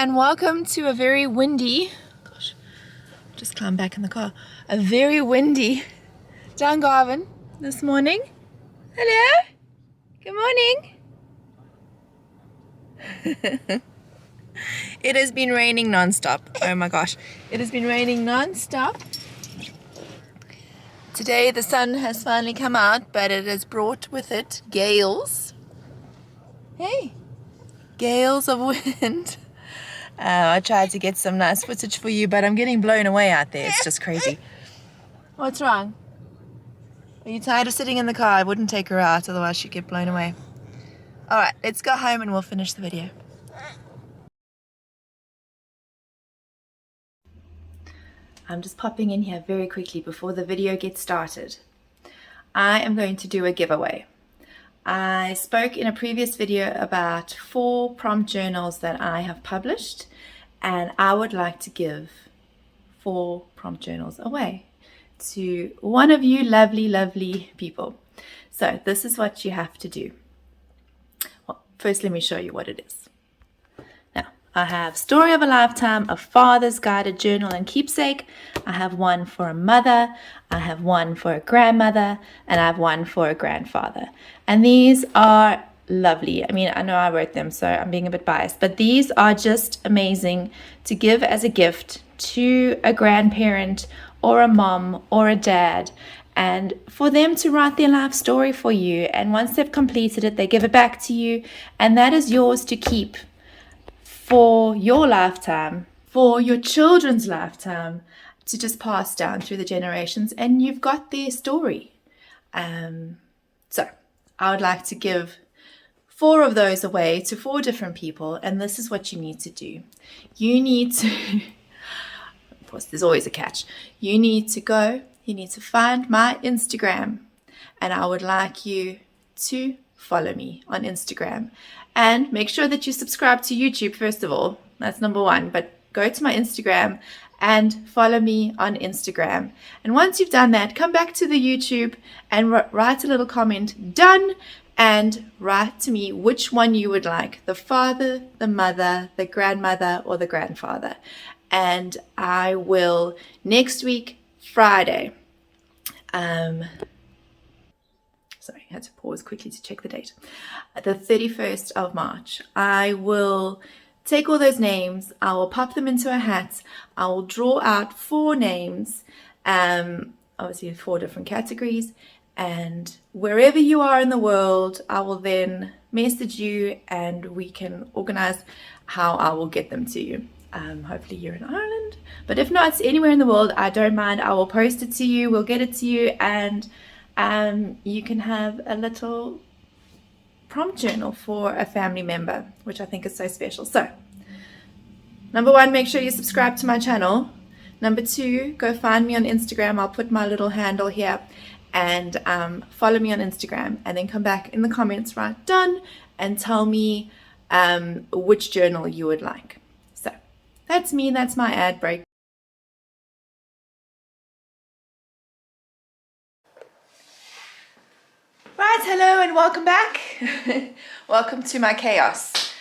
and welcome to a very windy, just climb back in the car, a very windy Dungarvan this morning. Hello, good morning. It has been raining non-stop. Oh my gosh, it has been raining non-stop. Today the sun has finally come out, but it has brought with it gales. Hey, gales of wind. I tried to get some nice footage for you, but I'm getting blown away out there. It's just crazy. What's wrong? Are you tired of sitting in the car? I wouldn't take her out, otherwise she'd get blown away. Alright, let's go home and we'll finish the video. I'm just popping in here very quickly before the video gets started. I am going to do a giveaway. I spoke in a previous video about 4 prompt journals that I have published, and I would like to give 4 prompt journals away to one of you lovely people. So this is what you have to do. Well, first let me show you what it is. Now, I have Story of a Lifetime, a Father's Guided Journal and Keepsake. I have one for a mother, I have one for a grandmother, and I have one for a grandfather. And these are lovely. I mean, I know I wrote them, so I'm being a bit biased, but these are just amazing to give as a gift to a grandparent or a mom or a dad, and for them to write their life story for you. And once they've completed it, they give it back to you, and that is yours to keep for your lifetime, for your children's lifetime, to just pass down through the generations, and you've got their story. So I would like to give 4 of those away to 4 different people, and this is what you need to do. You need to, of course, there's always a catch. You need to find my Instagram, and I would like you to follow me on Instagram. And make sure that you subscribe to YouTube first of all. That's number 1. But go to my Instagram and follow me on Instagram. And once you've done that, come back to the YouTube and write a little comment, done, and write to me which one you would like, the father, the mother, the grandmother, or the grandfather. And I will, next week, Friday, sorry, I had to pause quickly to check the date, the 31st of March, I will take all those names, I will pop them into a hat, I will draw out 4 names, obviously 4 different categories, and wherever you are in the world, I will then message you and we can organize how I will get them to you. Hopefully you're in Ireland, but if not, it's anywhere in the world, I don't mind. I will post it to you, we'll get it to you, and you can have a little prompt journal for a family member, which I think is so special. So, number 1, make sure you subscribe to my channel. Number 2, go find me on Instagram. I'll put my little handle here, and follow me on Instagram, and then come back in the comments, write done, and tell me which journal you would like. So that's me, that's my ad break. Right, hello and welcome back. Welcome to my chaos.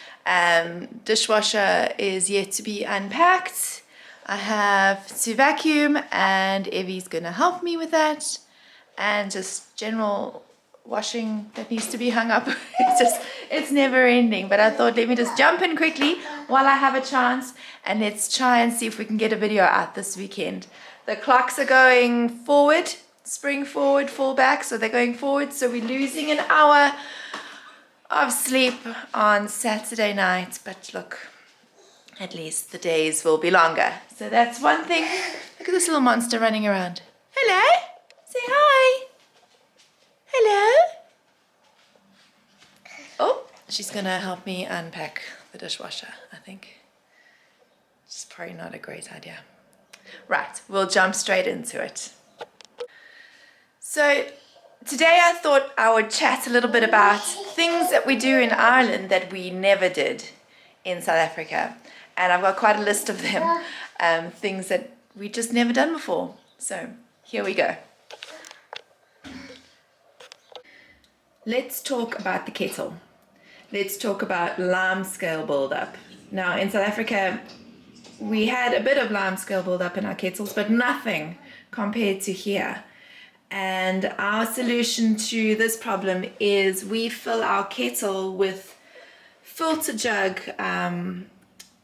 Dishwasher is yet to be unpacked. I have to vacuum, and Evie's gonna help me with that. And just general washing that needs to be hung up. It's never ending, but I thought let me just jump in quickly while I have a chance, and let's try and see if we can get a video out this weekend. The clocks are going forward, spring forward, fall back, so they're going forward, so we're losing an hour of sleep on Saturday night, but look, at least the days will be longer, so that's one thing. Look at this little monster running around. Hello. Say hi. Hello. Oh, she's gonna help me unpack the dishwasher, I think. It's probably not a great idea. Right, we'll jump straight into it. So today I thought I would chat a little bit about things that we do in Ireland that we never did in South Africa. And I've got quite a list of them, things that we just never done before. So here we go. Let's talk about the kettle. Let's talk about lime scale buildup. Now in South Africa, we had a bit of lime scale buildup in our kettles, but nothing compared to here. And our solution to this problem is we fill our kettle with filter jug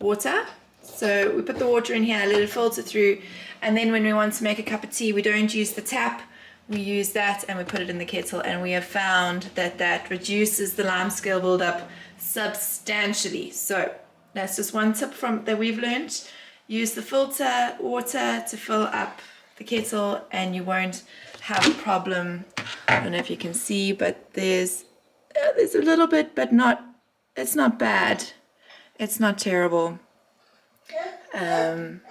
water. So we put the water in here, let it filter through, and then when we want to make a cup of tea, we don't use the tap, we use that and we put it in the kettle, and we have found that that reduces the lime scale buildup substantially. So that's just one tip that we've learned. Use the filter water to fill up the kettle and you won't have a problem. I don't know if you can see, but there's a little bit, but it's not bad. It's not terrible. It's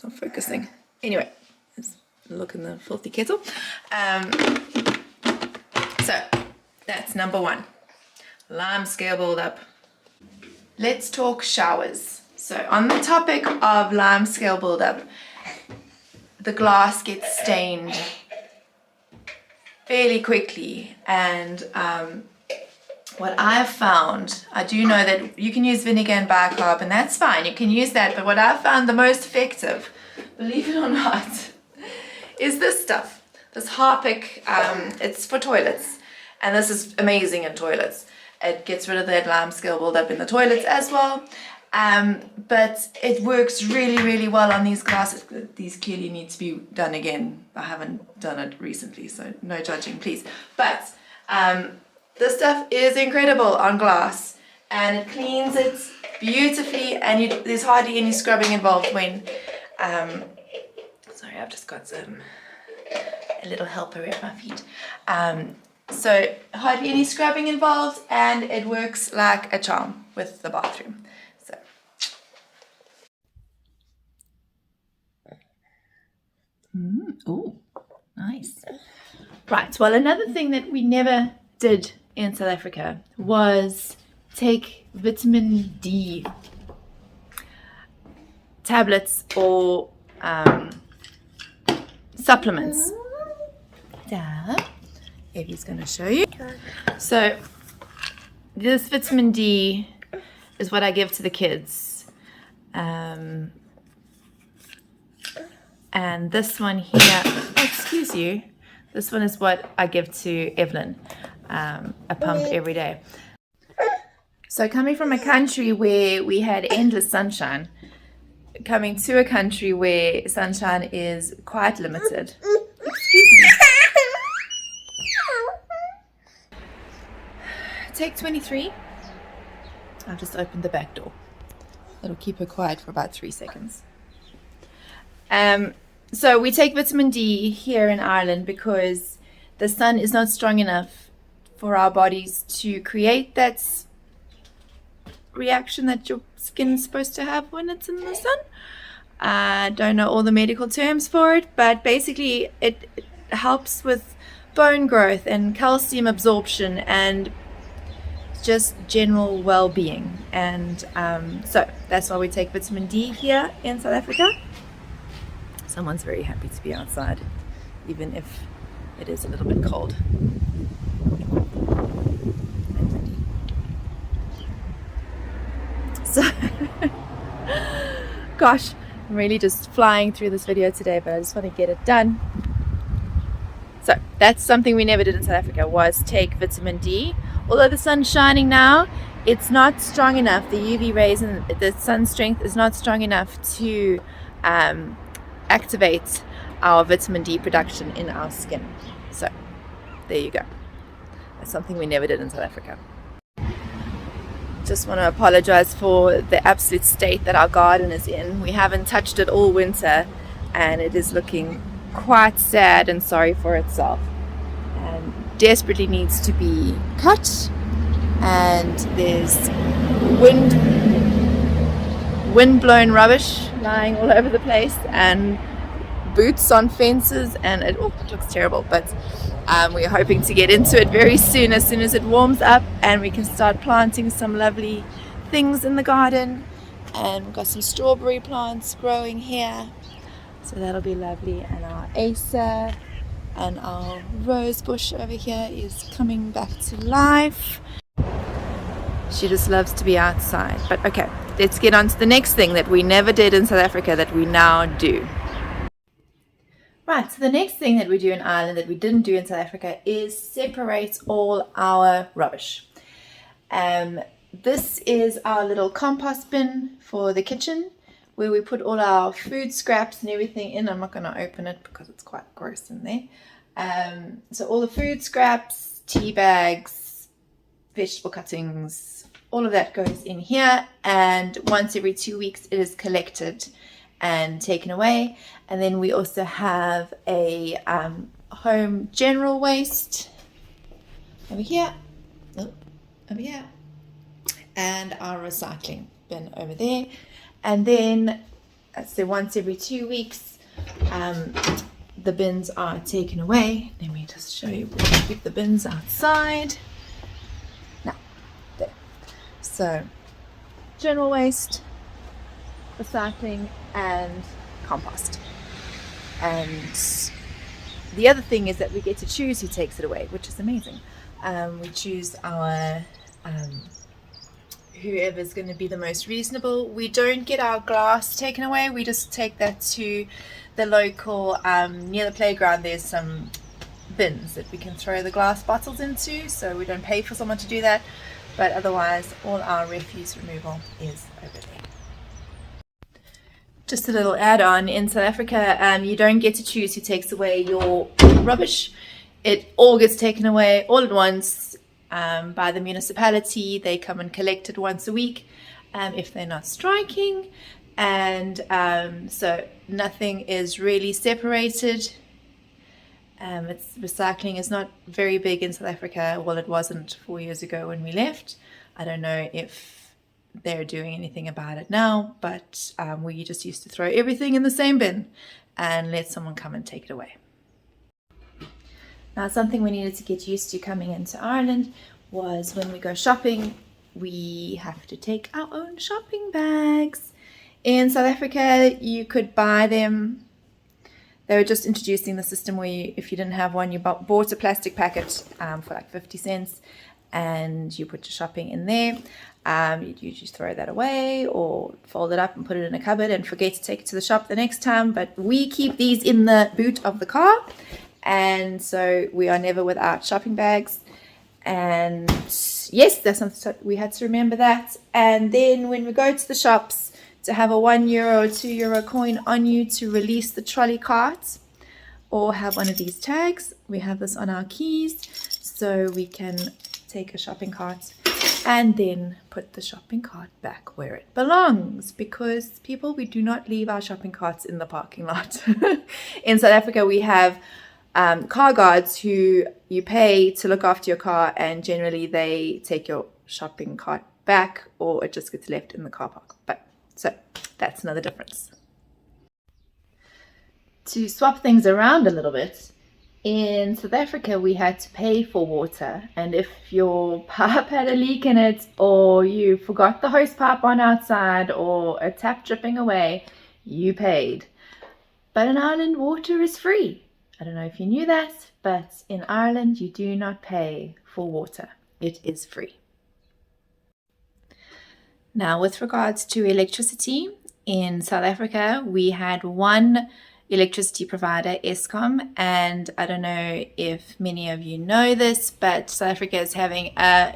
not focusing. Anyway, let's look in the filthy kettle. So that's number one. Lime scale buildup. Let's talk showers. So on the topic of lime scale buildup, the glass gets stained fairly quickly, and what I've found, I do know that you can use vinegar and bicarb, and that's fine, you can use that, but what I've found the most effective, believe it or not, is this stuff, this Harpic. It's for toilets, and this is amazing in toilets. It gets rid of that lime scale buildup in the toilets as well, but it works really, really well on these glasses. These clearly need to be done again. I haven't done it recently, so no judging, please. But this stuff is incredible on glass, and it cleans it beautifully, and there's hardly any scrubbing involved when sorry, I've just got a little helper at my feet. So hardly any scrubbing involved, and it works like a charm with the bathroom. So oh, nice. Right, well, another thing that we never did in South Africa was take vitamin D tablets or supplements. Dad, Evie's going to show you. So this vitamin D is what I give to the kids, and this one here, oh, excuse you, this one is what I give to Evelyn, a pump every day. So coming from a country where we had endless sunshine, coming to a country where sunshine is quite limited. Excuse me. Take 23. I've just opened the back door. It'll keep her quiet for about 3 seconds. So we take vitamin D here in Ireland because the sun is not strong enough for our bodies to create that reaction that your skin is supposed to have when it's in the sun. I don't know all the medical terms for it, but basically it helps with bone growth and calcium absorption and just general well-being. And so that's why we take vitamin D here in South Africa. Someone's very happy to be outside, even if it is a little bit cold. So, gosh, I'm really just flying through this video today, but I just want to get it done. So that's something we never did in South Africa, was take vitamin D. Although the sun's shining now, it's not strong enough. The UV rays and the sun strength is not strong enough to activate our vitamin D production in our skin. So there you go. That's something we never did in South Africa. Just want to apologize for the absolute state that our garden is in. We haven't touched it all winter, and it is looking quite sad and sorry for itself, and desperately needs to be cut. And there's wind-blown rubbish lying all over the place, and boots on fences, and it looks terrible, but we're hoping to get into it very soon, as it warms up, and we can start planting some lovely things in the garden. And we've got some strawberry plants growing here, so that'll be lovely. And our acer and our rose bush over here is coming back to life. She just loves to be outside. But okay, let's get on to the next thing that we never did in South Africa that we now do. Right, so the next thing that we do in Ireland that we didn't do in South Africa is separate all our rubbish. This is our little compost bin for the kitchen where we put all our food scraps and everything in. I'm not going to open it because it's quite gross in there. So all the food scraps, tea bags, vegetable cuttings, all of that goes in here, and once every 2 weeks it is collected and taken away. And then we also have a home general waste over here, and our recycling bin over there. And then so once every 2 weeks the bins are taken away. Let me just show you where we keep the bins outside. Now, there. So general waste, recycling, and compost. And the other thing is that we get to choose who takes it away, which is amazing. We choose our whoever's going to be the most reasonable. We don't get our glass taken away. We just take that to the local, near the playground, there's some bins that we can throw the glass bottles into, so we don't pay for someone to do that. But otherwise, all our refuse removal is over there. Just a little add-on, in South Africa, you don't get to choose who takes away your rubbish. It all gets taken away all at once by the municipality. They come and collect it once a week if they're not striking. And so nothing is really separated. Recycling is not very big in South Africa. Well, it wasn't 4 years ago when we left. I don't know if they're doing anything about it now, but we just used to throw everything in the same bin and let someone come and take it away. Now, something we needed to get used to coming into Ireland was when we go shopping, we have to take our own shopping bags. In South Africa, you could buy them. They were just introducing the system where if you didn't have one, you bought a plastic packet for like 50 cents and you put your shopping in there. You'd usually throw that away or fold it up and put it in a cupboard and forget to take it to the shop the next time. But we keep these in the boot of the car, and so we are never without shopping bags. And yes, that's something we had to remember that. And then when we go to the shops, to have a €1 or €2 coin on you to release the trolley cart, or have one of these tags. We have this on our keys so we can take a shopping cart and then put the shopping cart back where it belongs, because people, we do not leave our shopping carts in the parking lot. In South Africa, we have car guards who you pay to look after your car, and generally they take your shopping cart back, or it just gets left in the car park. But so that's another difference. To swap things around a little bit, in South Africa we had to pay for water, and if your pipe had a leak in it, or you forgot the hose pipe on outside, or a tap dripping away, you paid. But in Ireland, water is free. I don't know if you knew that, but in Ireland you do not pay for water. It is free. Now, with regards to electricity, in South Africa, we had one electricity provider, Eskom, and I don't know if many of you know this, but South Africa is having a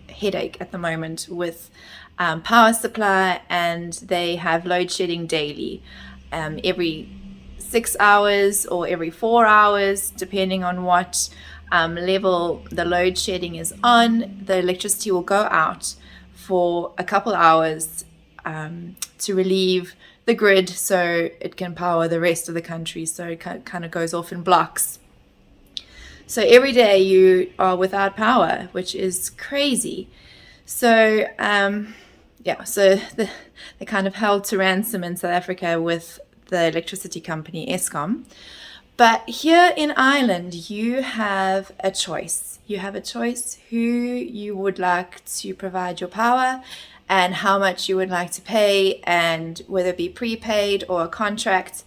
headache at the moment with power supply, and they have load shedding daily, every 6 hours or every 4 hours, depending on what level the load shedding is on. The electricity will go out for a couple hours to relieve the grid so it can power the rest of the country. So it kind of goes off in blocks. So every day you are without power, which is crazy. So so they're kind of held to ransom in South Africa with the electricity company Eskom. But here in Ireland, you have a choice. You have a choice who you would like to provide your power and how much you would like to pay, and whether it be prepaid or a contract.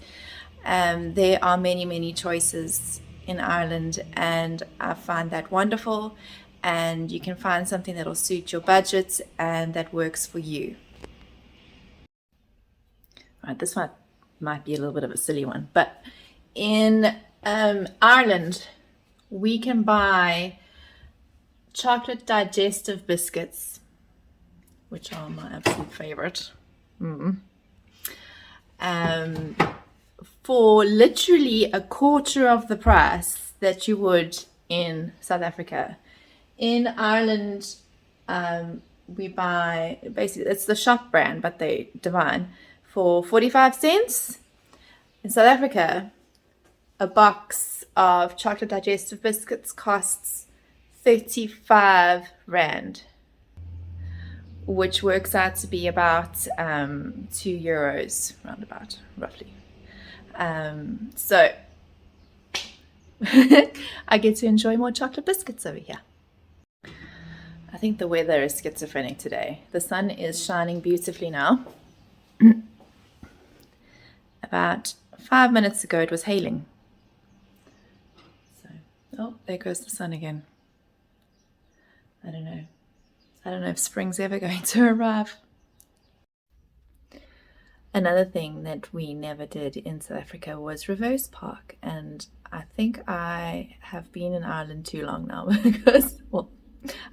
There are many, many choices in Ireland, and I find that wonderful. and you can find something that'll suit your budget and that works for you. Right, this one might be a little bit of a silly one, but in Ireland, we can buy chocolate digestive biscuits, which are my absolute favorite, for literally a quarter of the price that you would in South Africa. In Ireland, we buy, basically it's the shop brand, but they divine, for 45 cents. In South Africa, a box of chocolate digestive biscuits costs 35 Rand, which works out to be about €2, roundabout, roughly. So I get to enjoy more chocolate biscuits over here. I think the weather is schizophrenic today. The sun is shining beautifully now. About 5 minutes ago it was hailing. So, oh, there goes the sun again. I don't know if spring's ever going to arrive. Another thing that we never did in South Africa was reverse park, and I think I have been in Ireland too long now because, well,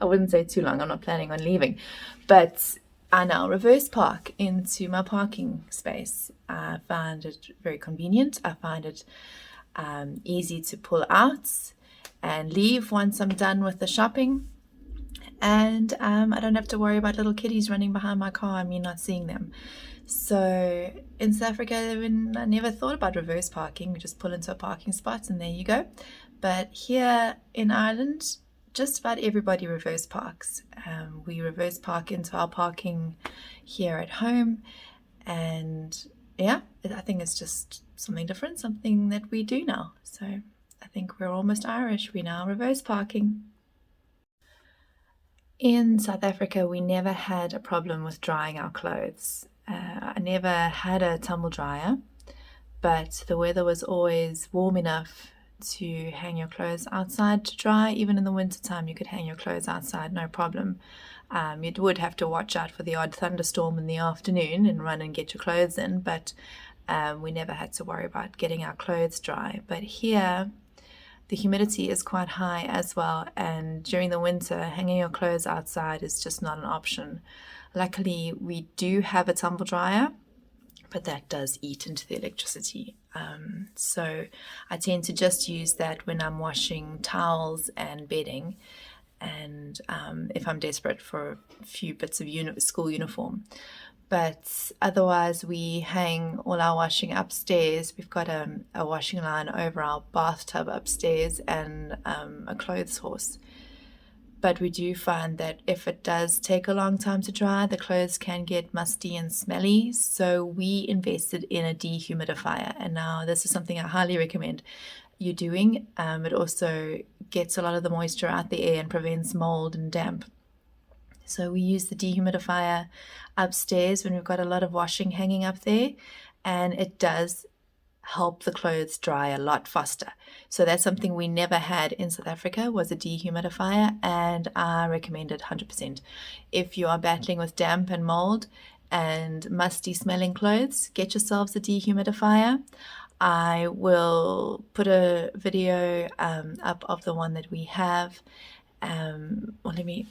I wouldn't say too long, I'm not planning on leaving, but I now reverse park into my parking space. I find it very convenient. I find it easy to pull out and leave once I'm done with the shopping. And I don't have to worry about little kiddies running behind my car and me not seeing them. So in South Africa, I never thought about reverse parking. We just pull into a parking spot and there you go. But here in Ireland, just about everybody reverse parks. We reverse park into our parking here at home. And yeah, I think it's just something different, something that we do now. So I think we're almost Irish. We're now reverse parking. In South Africa, we never had a problem with drying our clothes. I never had a tumble dryer, but the weather was always warm enough to hang your clothes outside to dry. Even in the winter time, you could hang your clothes outside, no problem. You would have to watch out for the odd thunderstorm in the afternoon and run and get your clothes in, but we never had to worry about getting our clothes dry. But here, the humidity is quite high as well, and during the winter, hanging your clothes outside is just not an option. Luckily, we do have a tumble dryer, but that does eat into the electricity. So I tend to just use that when I'm washing towels and bedding, and if I'm desperate for a few bits of school uniform. But otherwise, we hang all our washing upstairs. We've got a washing line over our bathtub upstairs and a clothes horse. But we do find that if it does take a long time to dry, the clothes can get musty and smelly. So we invested in a dehumidifier. And now this is something I highly recommend you doing. It also gets a lot of the moisture out the air and prevents mold and damp. So we use the dehumidifier upstairs when we've got a lot of washing hanging up there, and it does help the clothes dry a lot faster. So that's something we never had in South Africa, was a dehumidifier, and I recommend it 100%. If you are battling with damp and mold and musty smelling clothes, get yourselves a dehumidifier. I will put a video up of the one that we have. Let me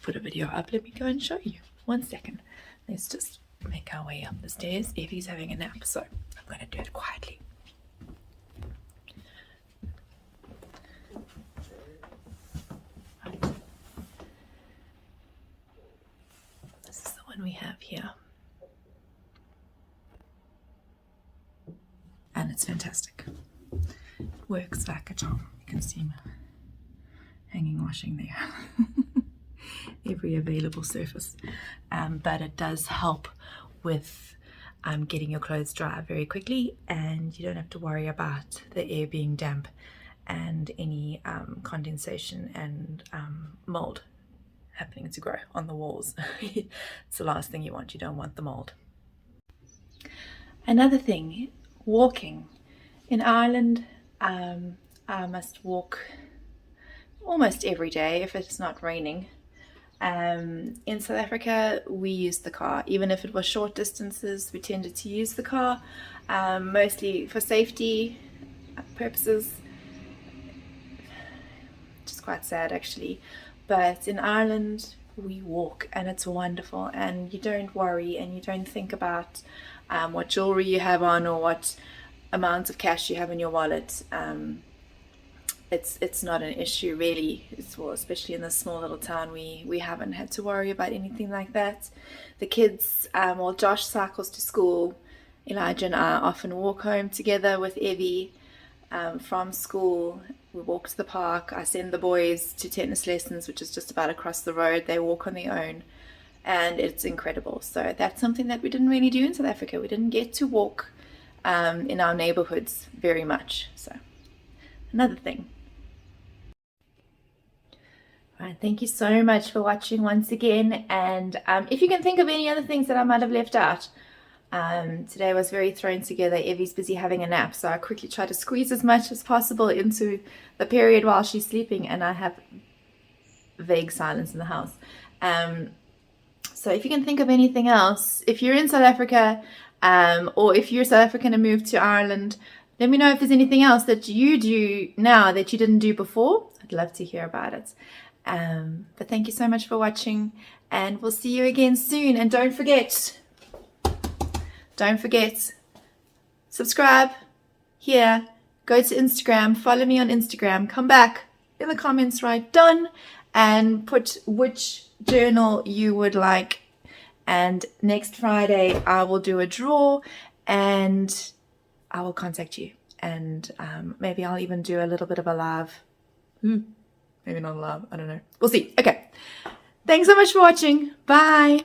put a video up. Let me go and show you. 1 second. Let's just make our way up the stairs. Evie's having a nap, so I'm going to do it quietly. This is the one we have here. And it's fantastic. It works like a charm. You can see my hanging washing there. Every available surface, but it does help with getting your clothes dry very quickly, and you don't have to worry about the air being damp and any condensation and mold happening to grow on the walls. It's the last thing you want. You don't want the mold. Another thing, walking. In Ireland, I must walk almost every day if it's not raining. In South Africa, we use the car. Even if it was short distances, we tended to use the car, mostly for safety purposes. Which is quite sad actually. But in Ireland, we walk, and it's wonderful, and you don't worry and you don't think about what jewelry you have on or what amount of cash you have in your wallet. It's not an issue really. Well, especially in this small little town, we haven't had to worry about anything like that. The kids, well, Josh cycles to school. Elijah and I often walk home together with Evie from school. We walk to the park. I send the boys to tennis lessons, which is just about across the road. They walk on their own, and it's incredible. So that's something that we didn't really do in South Africa. We didn't get to walk in our neighborhoods very much. So another thing. Right, thank you so much for watching once again, and if you can think of any other things that I might have left out, today was very thrown together. Evie's busy having a nap, so I quickly try to squeeze as much as possible into the period while she's sleeping, and I have vague silence in the house. So if you can think of anything else, if you're in South Africa, or if you're South African and moved to Ireland, let me know if there's anything else that you do now that you didn't do before. I'd love to hear about it. But thank you so much for watching, and we'll see you again soon. And don't forget, subscribe here, go to Instagram, follow me on Instagram, come back in the comments, write done, and put which journal you would like. And next Friday I will do a draw, and I will contact you, and maybe I'll even do a little bit of a live. Maybe not a live, I don't know. We'll see. Okay. Thanks so much for watching. Bye.